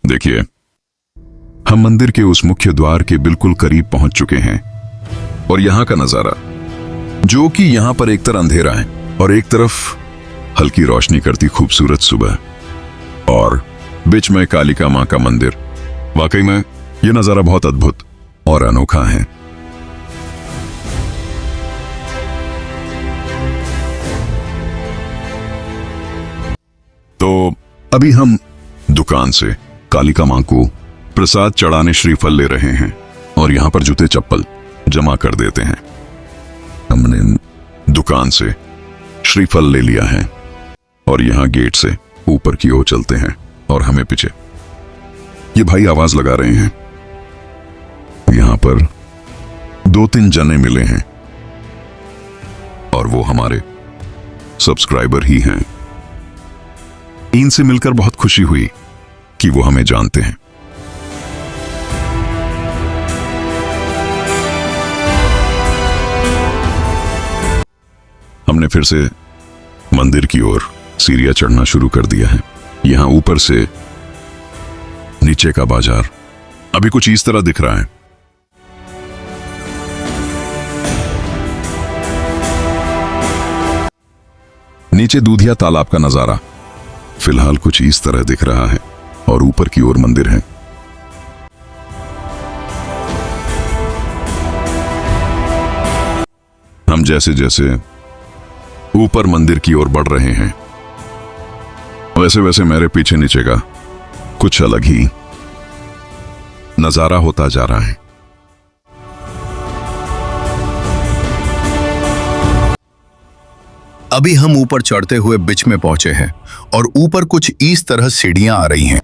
देखिए, हम मंदिर के उस मुख्य द्वार के बिल्कुल करीब पहुंच चुके हैं और यहां का नजारा, जो कि यहां पर एक तरफ अंधेरा है और एक तरफ हल्की रोशनी करती खूबसूरत सुबह, और बीच में कालिका मां का मंदिर, वाकई में यह नजारा बहुत अद्भुत और अनोखा है। तो अभी हम दुकान से कालिका मां को प्रसाद चढ़ाने श्रीफल ले रहे हैं और यहां पर जूते चप्पल जमा कर देते हैं। हमने दुकान से श्रीफल ले लिया है और यहां गेट से ऊपर की ओर चलते हैं और हमें पीछे ये भाई आवाज लगा रहे हैं। यहां पर 2-3 जने मिले हैं और वो हमारे सब्सक्राइबर ही हैं। इनसे मिलकर बहुत खुशी हुई कि वो हमें जानते हैं। हमने फिर से मंदिर की ओर सीढ़ियां चढ़ना शुरू कर दिया है। यहां ऊपर से नीचे का बाजार अभी कुछ इस तरह दिख रहा है। नीचे दूधिया तालाब का नजारा फिलहाल कुछ इस तरह दिख रहा है और ऊपर की ओर मंदिर है। हम जैसे जैसे ऊपर मंदिर की ओर बढ़ रहे हैं, वैसे वैसे मेरे पीछे नीचे का कुछ अलग ही नजारा होता जा रहा है। अभी हम ऊपर चढ़ते हुए बीच में पहुंचे हैं और ऊपर कुछ इस तरह सीढ़ियां आ रही हैं।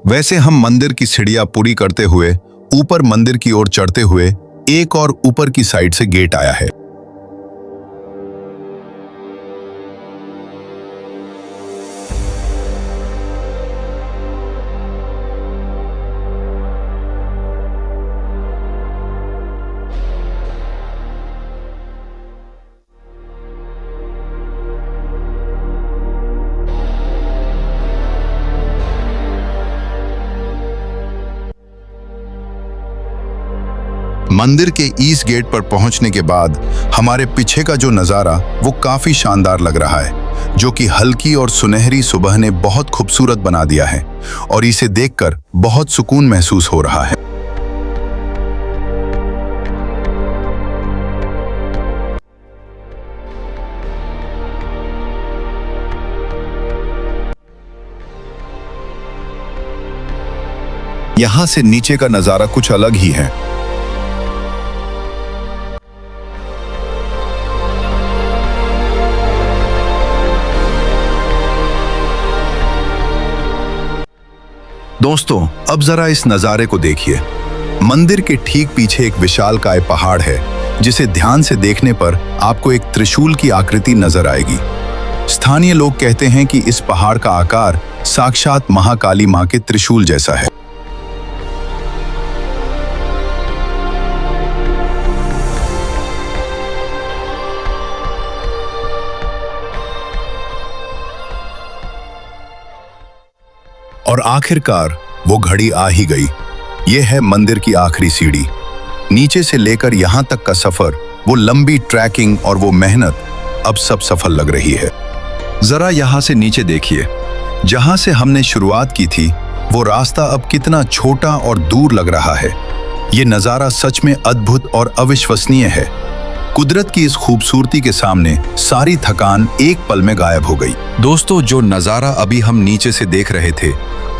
वैसे हम मंदिर की सीढ़ियां पूरी करते हुए ऊपर मंदिर की ओर चढ़ते हुए एक और ऊपर की साइड से गेट आया है। मंदिर के इस गेट पर पहुंचने के बाद हमारे पीछे का जो नजारा वो काफी शानदार लग रहा है, जो कि हल्की और सुनहरी सुबह ने बहुत खूबसूरत बना दिया है और इसे देखकर बहुत सुकून महसूस हो रहा है। यहां से नीचे का नजारा कुछ अलग ही है। दोस्तों, अब जरा इस नजारे को देखिए। मंदिर के ठीक पीछे एक विशालकाय पहाड़ है, जिसे ध्यान से देखने पर आपको एक त्रिशूल की आकृति नजर आएगी। स्थानीय लोग कहते हैं कि इस पहाड़ का आकार साक्षात महाकाली मां के त्रिशूल जैसा है। और आखिरकार वो घड़ी आ ही गई। ये है मंदिर की आखिरी सीढ़ी। नीचे से लेकर यहाँ तक का सफर, वो लंबी ट्रैकिंग और वो मेहनत अब सब सफल लग रही है। जरा यहाँ से नीचे देखिए। जहाँ से हमने शुरुआत की थी, वो रास्ता अब कितना छोटा और दूर लग रहा है। ये नज़ारा सच में अद्भुत और अविश्वसनीय है। कुदरत की इस खूबसूरती के सामने सारी थकान एक पल में गायब हो गई। दोस्तों, जो नज़ारा अभी हम नीचे से देख रहे थे,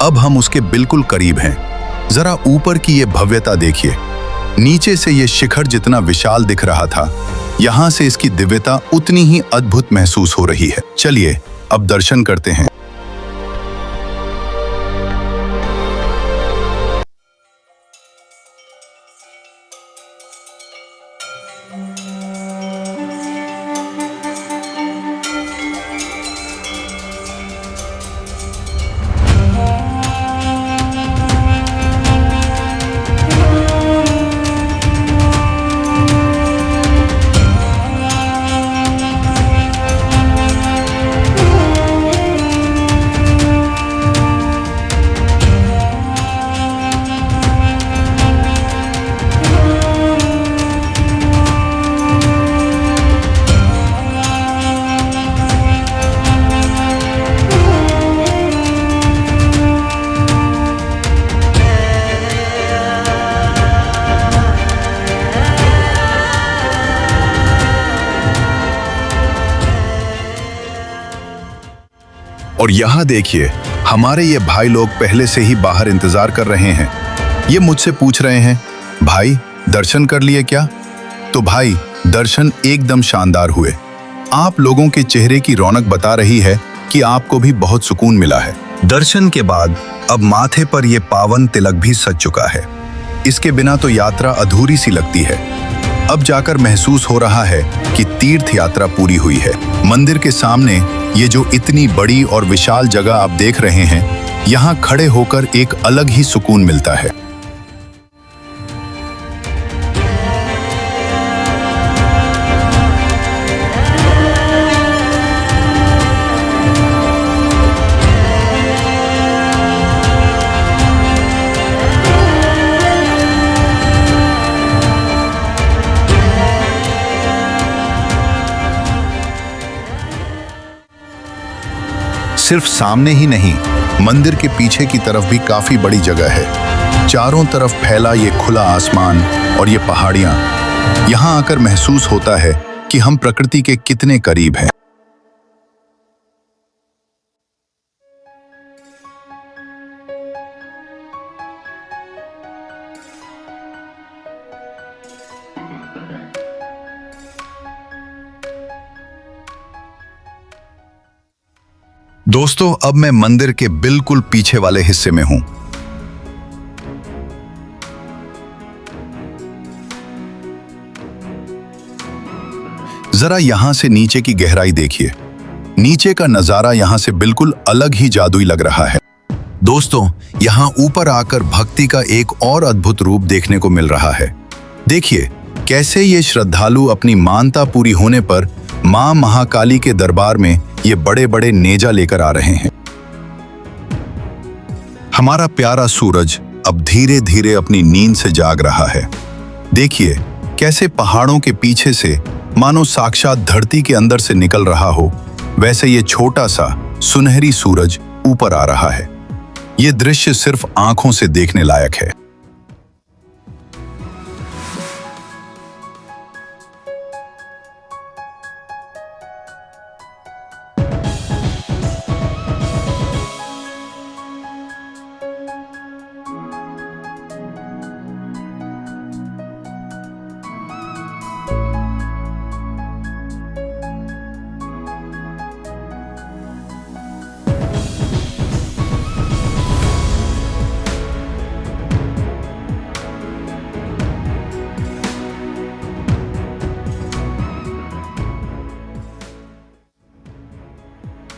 अब हम उसके बिल्कुल करीब हैं। जरा ऊपर की ये भव्यता देखिए। नीचे से ये शिखर जितना विशाल दिख रहा था, यहाँ से इसकी दिव्यता उतनी ही अद्भुत महसूस हो रही है। चलिए अब दर्शन करते हैं। और यहाँ देखिए, हमारे ये भाई लोग पहले से ही बाहर इंतजार कर रहे हैं। ये मुझसे पूछ रहे हैं, भाई दर्शन कर लिए क्या? तो भाई, दर्शन एकदम शानदार हुए। आप लोगों के चेहरे की रौनक बता रही है कि आपको भी बहुत सुकून मिला है। दर्शन के बाद अब माथे पर यह पावन तिलक भी सज चुका है। इसके बिना तो यात्रा अधूरी सी लगती है। अब जाकर महसूस हो रहा है कि तीर्थ यात्रा पूरी हुई है। मंदिर के सामने ये जो इतनी बड़ी और विशाल जगह आप देख रहे हैं, यहाँ खड़े होकर एक अलग ही सुकून मिलता है। सिर्फ सामने ही नहीं, मंदिर के पीछे की तरफ भी काफी बड़ी जगह है। चारों तरफ फैला ये खुला आसमान और ये पहाड़ियां, यहां आकर महसूस होता है कि हम प्रकृति के कितने करीब हैं। दोस्तों, अब मैं मंदिर के बिल्कुल पीछे वाले हिस्से में हूं। जरा यहां से नीचे की गहराई देखिए। नीचे का नजारा यहां से बिल्कुल अलग ही जादुई लग रहा है। दोस्तों, यहां ऊपर आकर भक्ति का एक और अद्भुत रूप देखने को मिल रहा है। देखिए कैसे ये श्रद्धालु अपनी मानता पूरी होने पर मां महाकाली के दरबार में ये बड़े बड़े नेजा लेकर आ रहे हैं। हमारा प्यारा सूरज अब धीरे धीरे अपनी नींद से जाग रहा है। देखिए कैसे पहाड़ों के पीछे से मानो साक्षात धरती के अंदर से निकल रहा हो, वैसे ये छोटा सा सुनहरी सूरज ऊपर आ रहा है। ये दृश्य सिर्फ आंखों से देखने लायक है।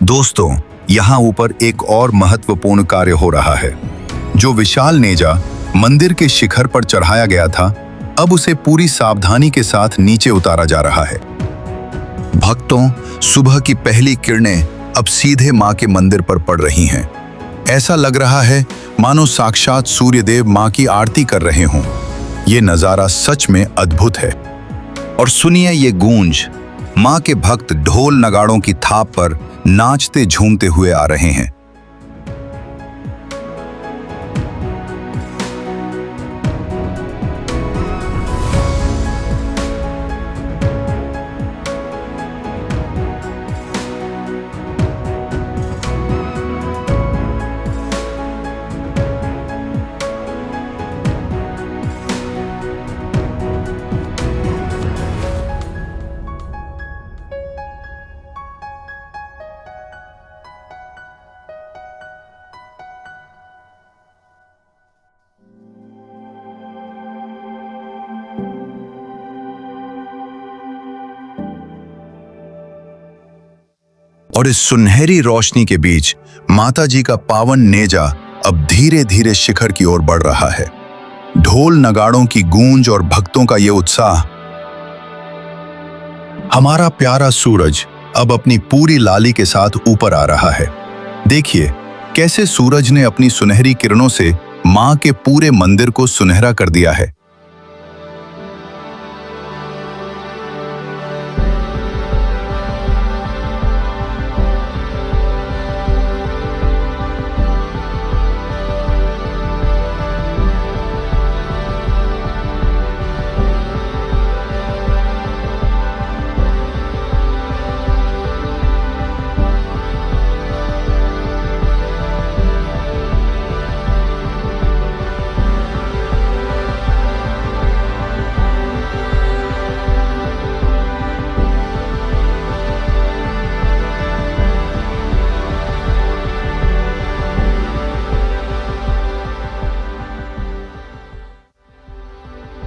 दोस्तों, यहाँ ऊपर एक और महत्वपूर्ण कार्य हो रहा है। जो विशाल नेजा मंदिर के शिखर पर चढ़ाया गया था, अब उसे पूरी सावधानी के साथ नीचे उतारा जा रहा है। भक्तों, सुबह की पहली किरणें अब सीधे मां के मंदिर पर पड़ रही हैं। ऐसा लग रहा है मानो साक्षात सूर्यदेव मां की आरती कर रहे हों। ये नजारा सच में अद्भुत है। और सुनिए ये गूंज, मां के भक्त ढोल नगाड़ों की थाप पर नाचते झूमते हुए आ रहे हैं। और इस सुनहरी रोशनी के बीच माता जी का पावन नेजा अब धीरे धीरे शिखर की ओर बढ़ रहा है। ढोल नगाड़ों की गूंज और भक्तों का ये उत्साह। हमारा प्यारा सूरज अब अपनी पूरी लाली के साथ ऊपर आ रहा है। देखिए कैसे सूरज ने अपनी सुनहरी किरणों से मां के पूरे मंदिर को सुनहरा कर दिया है।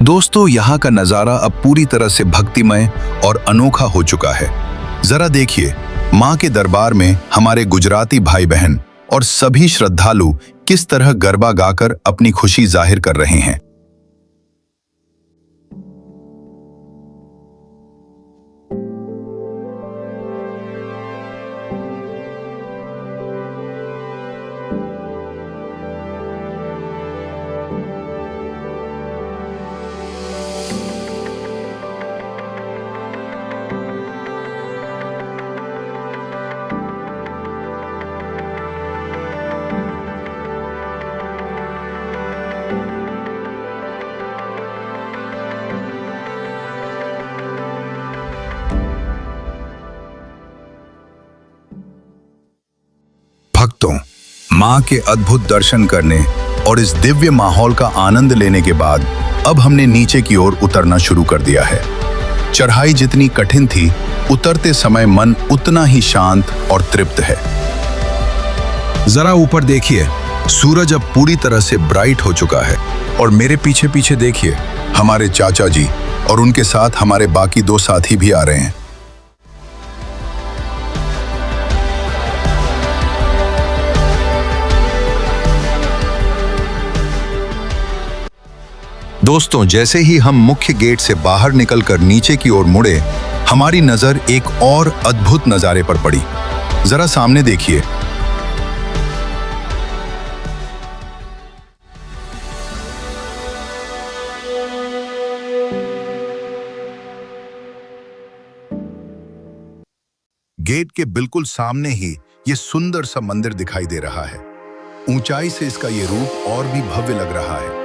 दोस्तों, यहाँ का नजारा अब पूरी तरह से भक्तिमय और अनोखा हो चुका है। जरा देखिए, माँ के दरबार में हमारे गुजराती भाई बहन और सभी श्रद्धालु किस तरह गरबा गाकर अपनी खुशी जाहिर कर रहे हैं। भक्तों, मां के अद्भुत दर्शन करने और इस दिव्य माहौल का आनंद लेने के बाद अब हमने नीचे की ओर उतरना शुरू कर दिया है। चढ़ाई जितनी कठिन थी, उतरते समय मन उतना ही शांत और तृप्त है। जरा ऊपर देखिए, सूरज अब पूरी तरह से ब्राइट हो चुका है और मेरे पीछे पीछे देखिए, हमारे चाचा जी और उनके साथ हमारे बाकी 2 साथी भी आ रहे हैं। दोस्तों, जैसे ही हम मुख्य गेट से बाहर निकलकर नीचे की ओर मुड़े, हमारी नजर एक और अद्भुत नजारे पर पड़ी। जरा सामने देखिए। गेट के बिल्कुल सामने ही ये सुंदर सा मंदिर दिखाई दे रहा है। ऊंचाई से इसका ये रूप और भी भव्य लग रहा है।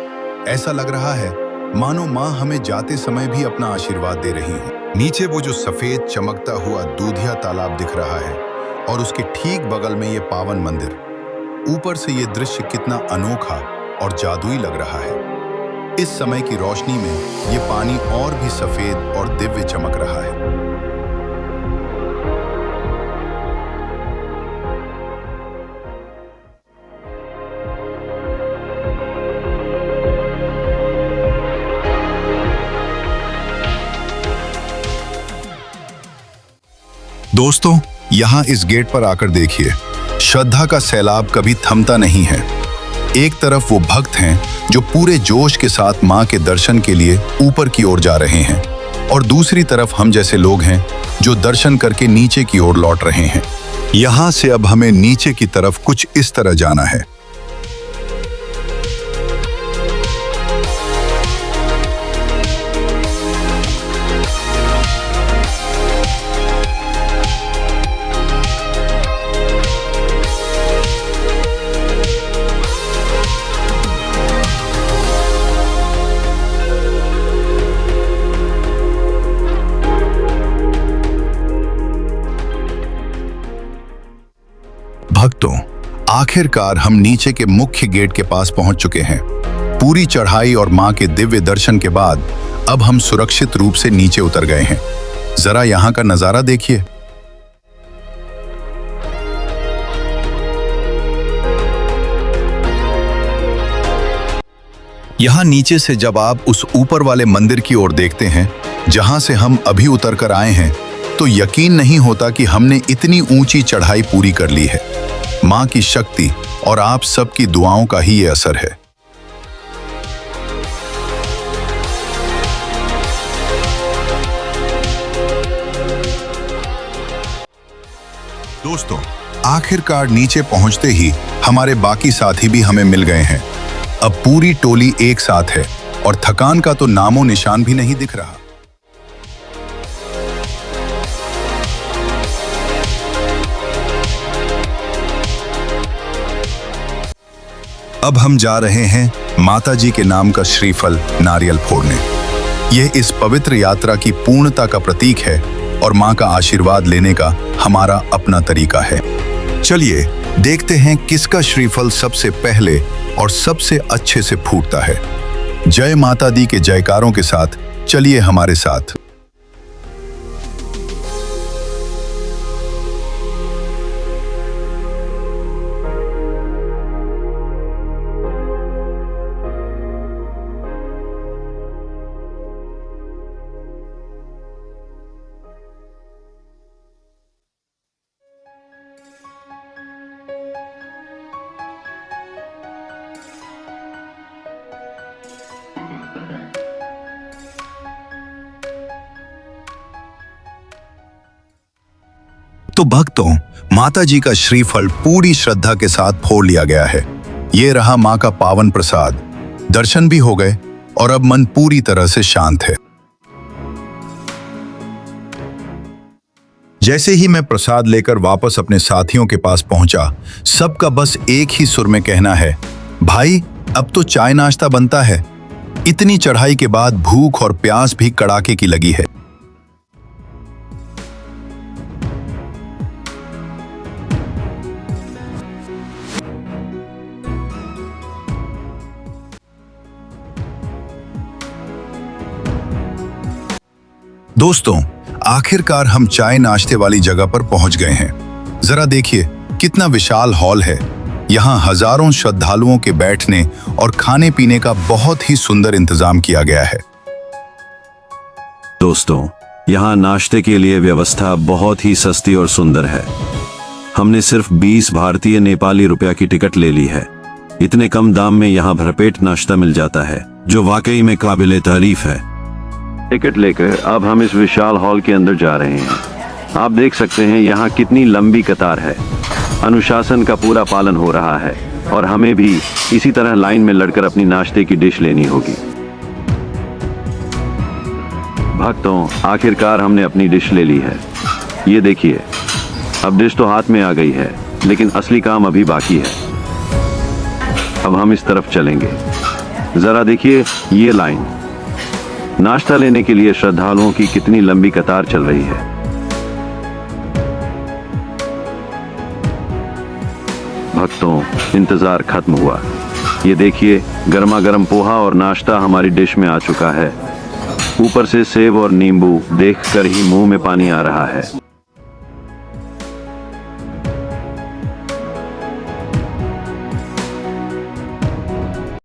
ऐसा लग रहा है मानो माँ हमें जाते समय भी अपना आशीर्वाद दे रही है। नीचे वो जो सफेद चमकता हुआ दूधिया तालाब दिख रहा है और उसके ठीक बगल में ये पावन मंदिर। ऊपर से ये दृश्य कितना अनोखा और जादुई लग रहा है। इस समय की रोशनी में ये पानी और भी सफेद और दिव्य चमक रहा है। दोस्तों, यहाँ इस गेट पर आकर देखिए, श्रद्धा का सैलाब कभी थमता नहीं है। एक तरफ वो भक्त हैं जो पूरे जोश के साथ माँ के दर्शन के लिए ऊपर की ओर जा रहे हैं और दूसरी तरफ हम जैसे लोग हैं जो दर्शन करके नीचे की ओर लौट रहे हैं। यहाँ से अब हमें नीचे की तरफ कुछ इस तरह जाना है। भक्तों, आखिरकार हम नीचे के मुख्य गेट के पास पहुंच चुके हैं। पूरी चढ़ाई और मां के दिव्य दर्शन के बाद अब हम सुरक्षित रूप से नीचे उतर गए हैं। जरा यहां का नजारा देखिए। यहां नीचे से जब आप उस ऊपर वाले मंदिर की ओर देखते हैं जहां से हम अभी उतर कर आए हैं, तो यकीन नहीं होता कि हमने इतनी ऊंची चढ़ाई पूरी कर ली है। मां की शक्ति और आप सबकी दुआओं का ही ये असर है। दोस्तों, आखिरकार नीचे पहुंचते ही हमारे बाकी साथी भी हमें मिल गए हैं। अब पूरी टोली एक साथ है और थकान का तो नामो निशान भी नहीं दिख रहा। अब हम जा रहे हैं माता जी के नाम का श्रीफल नारियल फोड़ने। यह इस पवित्र यात्रा की पूर्णता का प्रतीक है और मां का आशीर्वाद लेने का हमारा अपना तरीका है। चलिए देखते हैं किसका श्रीफल सबसे पहले और सबसे अच्छे से फूटता है। जय माता दी के जयकारों के साथ चलिए हमारे साथ। तो भक्तों, माता जी का श्रीफल पूरी श्रद्धा के साथ फोड़ लिया गया है। ये रहा मां का पावन प्रसाद। दर्शन भी हो गए और अब मन पूरी तरह से शांत है। जैसे ही मैं प्रसाद लेकर वापस अपने साथियों के पास पहुंचा, सबका बस एक ही सुर में कहना है, भाई अब तो चाय नाश्ता बनता है। इतनी चढ़ाई के बाद भूख और प्यास भी कड़ाके की लगी है। दोस्तों, आखिरकार हम चाय नाश्ते वाली जगह पर पहुंच गए हैं। जरा देखिए कितना विशाल हॉल है। यहाँ हजारों श्रद्धालुओं के बैठने और खाने पीने का बहुत ही सुंदर इंतजाम किया गया है। दोस्तों, यहाँ नाश्ते के लिए व्यवस्था बहुत ही सस्ती और सुंदर है। हमने सिर्फ 20 भारतीय नेपाली रुपया की टिकट ले ली है। इतने कम दाम में यहाँ भरपेट नाश्ता मिल जाता है, जो वाकई में काबिले तारीफ है। टिकट लेकर अब हम इस विशाल हॉल के अंदर जा रहे हैं। आप देख सकते हैं यहाँ कितनी लंबी कतार है। अनुशासन का पूरा पालन हो रहा है और हमें भी इसी तरह लाइन में लड़कर अपनी नाश्ते की डिश लेनी होगी। भक्तों, आखिरकार हमने अपनी डिश ले ली है। ये देखिए, अब डिश तो हाथ में आ गई है, लेकिन असली काम अभी बाकी है। अब हम इस तरफ चलेंगे। जरा देखिए ये लाइन। नाश्ता लेने के लिए श्रद्धालुओं की कितनी लंबी कतार चल रही है। भक्तों, इंतजार खत्म हुआ। ये देखिए, गर्मा गर्म पोहा और नाश्ता हमारी डिश में आ चुका है। ऊपर से सेब और नींबू देखकर ही मुंह में पानी आ रहा है।